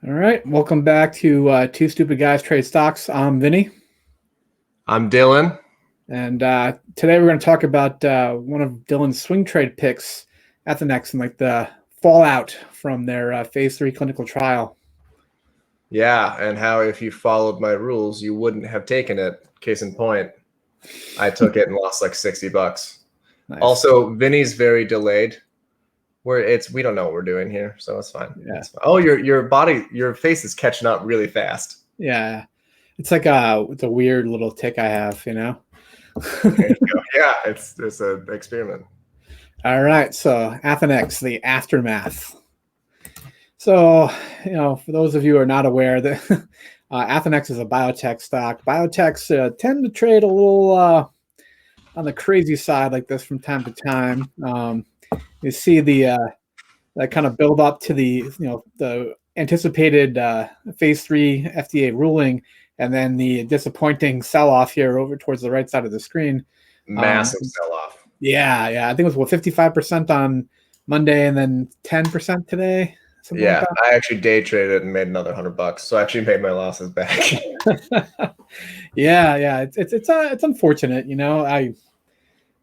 All right, welcome back to Two Stupid Guys Trade Stocks. I'm Vinny, I'm Dylan. and today we're going to talk about one of Dylan's swing trade picks, Athenex, and like the fallout from their phase 3 clinical trial. Yeah, and how if you followed my rules, you wouldn't have taken it. Case in point, I took it and lost like $60. Nice. Also, Vinny's very delayed. We don't know what we're doing here, so it's fine. Yeah. It's fine. Oh, your face is catching up really fast. Yeah, it's like it's a weird little tick I have, you know. There you go. Yeah, it's an experiment. All right, so Athenex, the aftermath. So, for those of you who are not aware, that Athenex is a biotech stock. Biotechs tend to trade a little on the crazy side like this from time to time. You see that kind of build up to the anticipated phase 3 FDA ruling, and then the disappointing sell-off here over towards the right side of the screen. Massive sell-off. Yeah. I think it was 55% on Monday, and then 10% today. Yeah, like I actually day traded and made another $100, so I actually made my losses back. Yeah, it's unfortunate,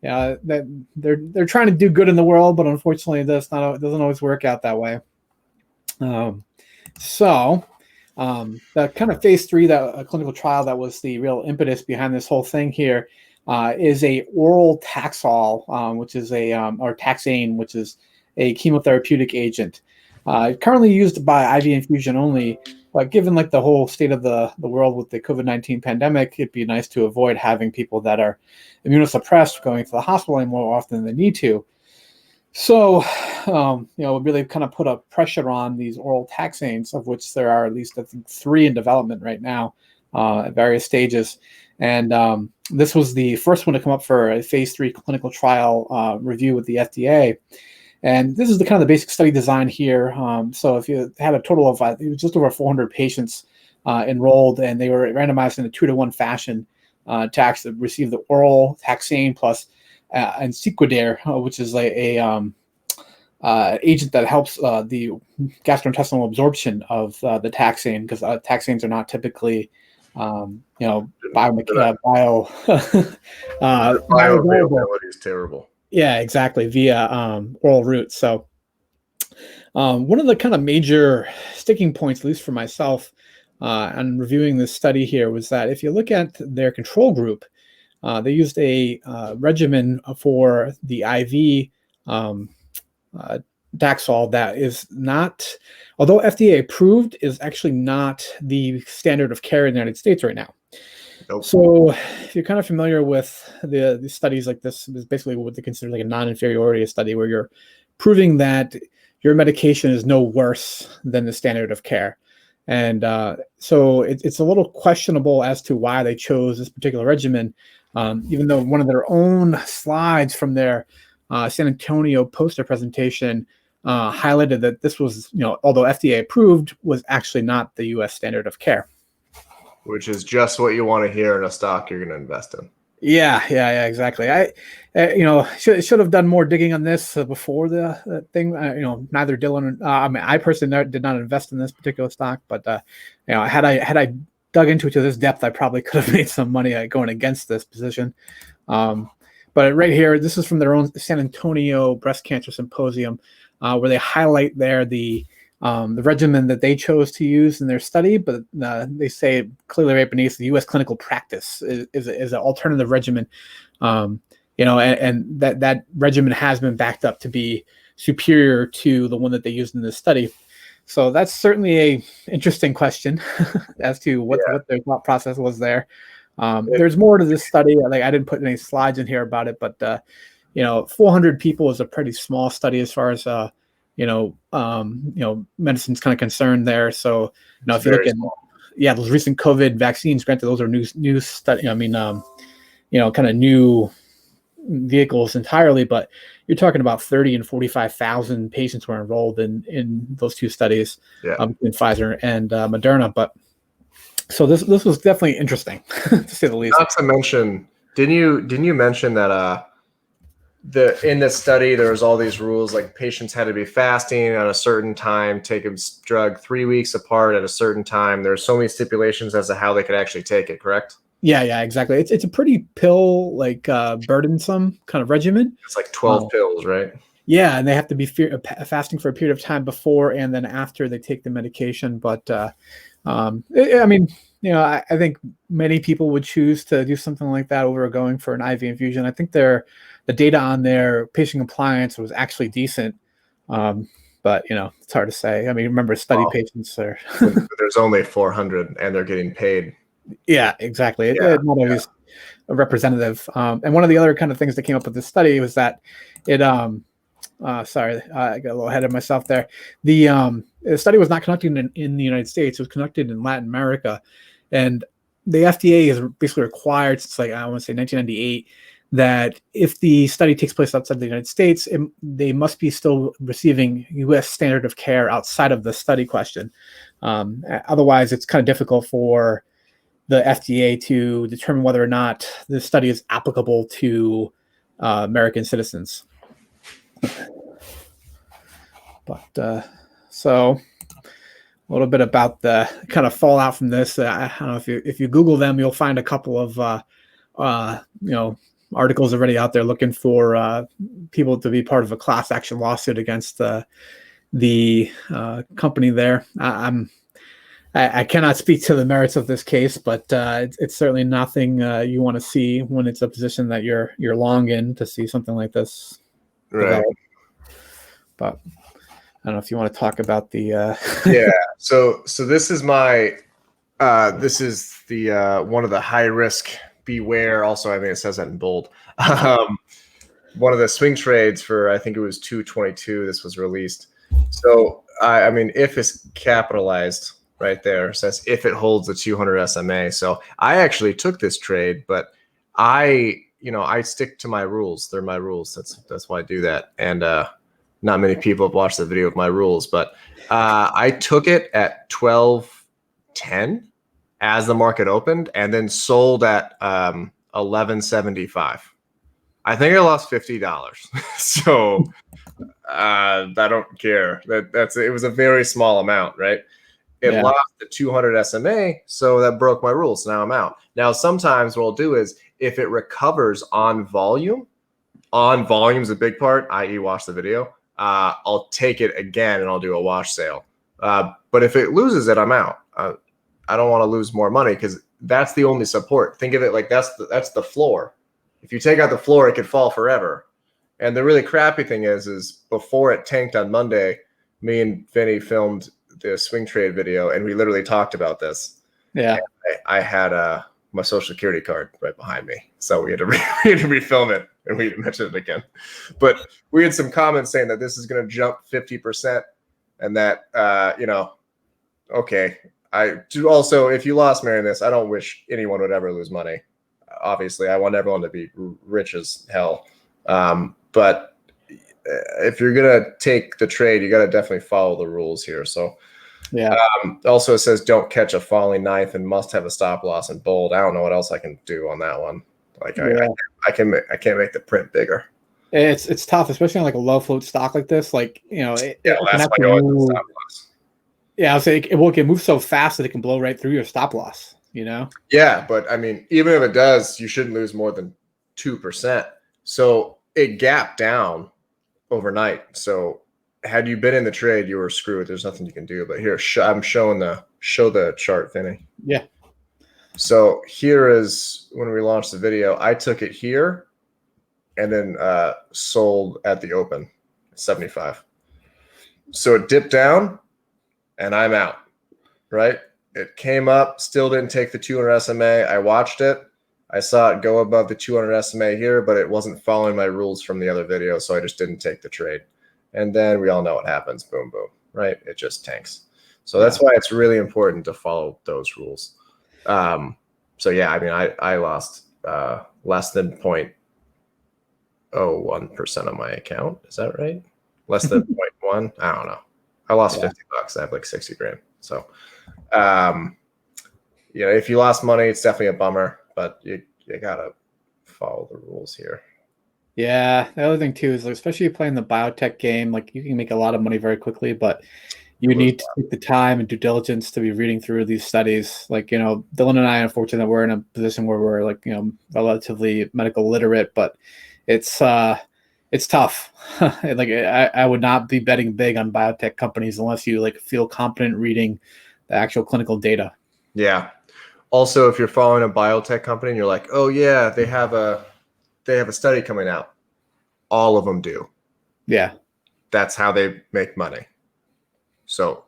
that they're trying to do good in the world, but unfortunately, it doesn't always work out that way. So the kind of phase 3 that clinical trial that was the real impetus behind this whole thing here is a oral Taxol, which is or taxane, which is a chemotherapeutic agent. Currently used by IV infusion only, but given like the whole state of the world with the COVID-19 pandemic, it'd be nice to avoid having people that are immunosuppressed going to the hospital more often than they need to. So, it really kind of put a pressure on these oral taxanes, of which there are at least, I think, 3 in development right now at various stages. And this was the first one to come up for a phase 3 clinical trial review with the FDA. And this is the kind of the basic study design here. So if you had a total of it was just over 400 patients enrolled, and they were randomized in a 2-to-1 fashion to actually receive the oral taxane plus ensiquidare, which is a agent that helps the gastrointestinal absorption of the taxane, because taxanes are not typically bioavailability is terrible. Yeah, exactly, via oral route. So one of the kind of major sticking points, at least for myself, on reviewing this study here, was that if you look at their control group, they used a regimen for the IV Taxol that is not, although FDA approved, is actually not the standard of care in the United States right now. Nope. So if you're kind of familiar with the studies like this, is basically what they consider like a non-inferiority study, where you're proving that your medication is no worse than the standard of care. And so it's a little questionable as to why they chose this particular regimen, even though one of their own slides from their San Antonio poster presentation highlighted that this was, although FDA approved, was actually not the U.S. standard of care. Which is just what you want to hear in a stock you're going to invest in. Yeah, exactly. I should have done more digging on this before the thing. Neither Dylan. I personally did not invest in this particular stock, but had I dug into it to this depth, I probably could have made some money going against this position. But right here, this is from their own San Antonio Breast Cancer Symposium, where they highlight there the regimen that they chose to use in their study, but they say clearly right beneath, the U.S. clinical practice is an alternative regimen, and that regimen has been backed up to be superior to the one that they used in this study. So that's certainly a interesting question as to what their thought process was there. There's more to this study. Like, I didn't put any slides in here about it, but 400 people is a pretty small study as far as medicine's kind of concerned there. So, if you look at, those recent COVID vaccines, granted, those are new study. Kind of new vehicles entirely, but you're talking about 30 and 45,000 patients were enrolled in those 2 studies, in Pfizer and Moderna. But so this was definitely interesting to say the least. Not to mention, didn't you mention that in this study, there was all these rules, like patients had to be fasting at a certain time, take a drug 3 weeks apart at a certain time. There's so many stipulations as to how they could actually take it, correct? Yeah, exactly. It's a pretty pill like burdensome kind of regimen. It's like 12 pills, right? Yeah, and they have to be fasting for a period of time before and then after they take the medication. But I mean, I think many people would choose to do something like that over going for an IV infusion. I think the data on their patient compliance was actually decent. But it's hard to say. I mean, remember, study patients are. There's only 400 and they're getting paid. Yeah, exactly. Yeah, Not always a representative. And one of the other kind of things that came up with this study was that it. Sorry, I got a little ahead of myself there. The study was not conducted in the United States. It was conducted in Latin America, and the FDA is basically required since, like, I want to say 1998, that if the study takes place outside the United States, they must be still receiving U.S. standard of care outside of the study question. Otherwise, it's kind of difficult for the FDA to determine whether or not the study is applicable to American citizens. But so a little bit about the kind of fallout from this. I don't know if you Google them, you'll find a couple of articles already out there looking for people to be part of a class action lawsuit against the company there. I cannot speak to the merits of this case, but it's certainly nothing you want to see when it's a position that you're long in, to see something like this develop. But I don't know if you want to talk about the. Yeah. So this is my. This is the one of the high risk. Beware. Also, I think it says that in bold. One of the swing trades for, I think it was 222. This was released. So I mean, if it's capitalized right there, it says if it holds the 200 SMA. So I actually took this trade, but I stick to my rules. They're my rules. That's why I do that. And not many people have watched the video of my rules, but I took it at 12.10 as the market opened, and then sold at 11.75. I think I lost $50. So I don't care. It was a very small amount, right? It lost the 200 SMA, so that broke my rules. So now I'm out. Now sometimes what I'll do is, if it recovers on volume is a big part, i.e. watch the video. I'll take it again and I'll do a wash sale. But if it loses it, I'm out. I don't want to lose more money, because that's the only support. Think of it like that's the floor. If you take out the floor, it could fall forever. And the really crappy thing is before it tanked on Monday, me and Vinny filmed the swing trade video, and we literally talked about this. Yeah. I had my social security card right behind me, so we had to refilm it, and we mentioned it again. But we had some comments saying that this is going to jump 50%, and that okay. I do also, if you lost money in this, I don't wish anyone would ever lose money. Obviously, I want everyone to be rich as hell. But if you're gonna take the trade, you got to definitely follow the rules here. So yeah. Also, it says don't catch a falling knife and must have a stop loss in bold. I don't know what else I can do on that one. Like I can't make the print bigger. It's tough, especially on like a low float stock like this. Like that's why I go with the stop loss. Yeah, I'll say it can move so fast that it can blow right through your stop loss. Yeah, but I mean, even if it does, you shouldn't lose more than 2%. So it gapped down overnight. So had you been in the trade, you were screwed. There's nothing you can do. But here, I'm showing show the chart, Vinny. Yeah. So here is when we launched the video. I took it here, and then sold at the open, 75. So it dipped down, and I'm out. Right? It came up, still didn't take the 200 SMA. I watched it. I saw it go above the 200 SMA here, but it wasn't following my rules from the other video, so I just didn't take the trade. And then we all know what happens. Boom, boom, right? It just tanks. So that's why it's really important to follow those rules. So yeah, I mean, I lost less than 0.01% of my account. Is that right? Less than 0.1? I don't know. I lost $50. I have like 60 grand. So if you lost money, it's definitely a bummer, but you gotta follow the rules here. Yeah, the other thing too is like, especially playing the biotech game, like you can make a lot of money very quickly, but you Lose need to take the time and due diligence to be reading through these studies. Like, Dylan and I, unfortunately, we're in a position where we're like, relatively medical literate, but it's tough. Like I would not be betting big on biotech companies unless you like feel confident reading the actual clinical data. Yeah. Also, if you're following a biotech company and you're like, oh yeah, they have a study coming out. All of them do. Yeah. That's how they make money. So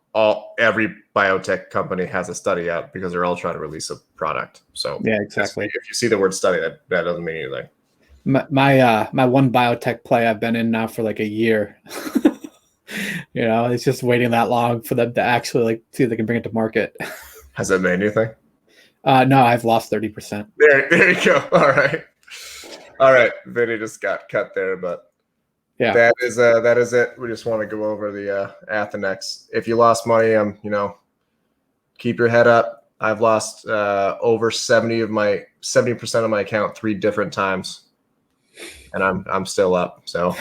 every biotech company has a study out because they're all trying to release a product. So Yeah, exactly. if you see the word study, that doesn't mean anything. My one biotech play I've been in now for like a year. It's just waiting that long for them to actually like see if they can bring it to market. Has that made anything? No, I've lost 30%. There you go. All right. Vinny just got cut there, but Yeah. that is it. We just want to go over the Athenex. If you lost money, keep your head up. I've lost over 70% of my account 3 different times, and I'm still up. So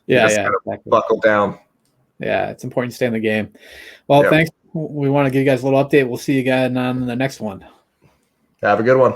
you Yeah, just yeah, gotta exactly. buckle down. Yeah, it's important to stay in the game. Well, Yep. thanks. We want to give you guys a little update. We'll see you again on the next one. Have a good one.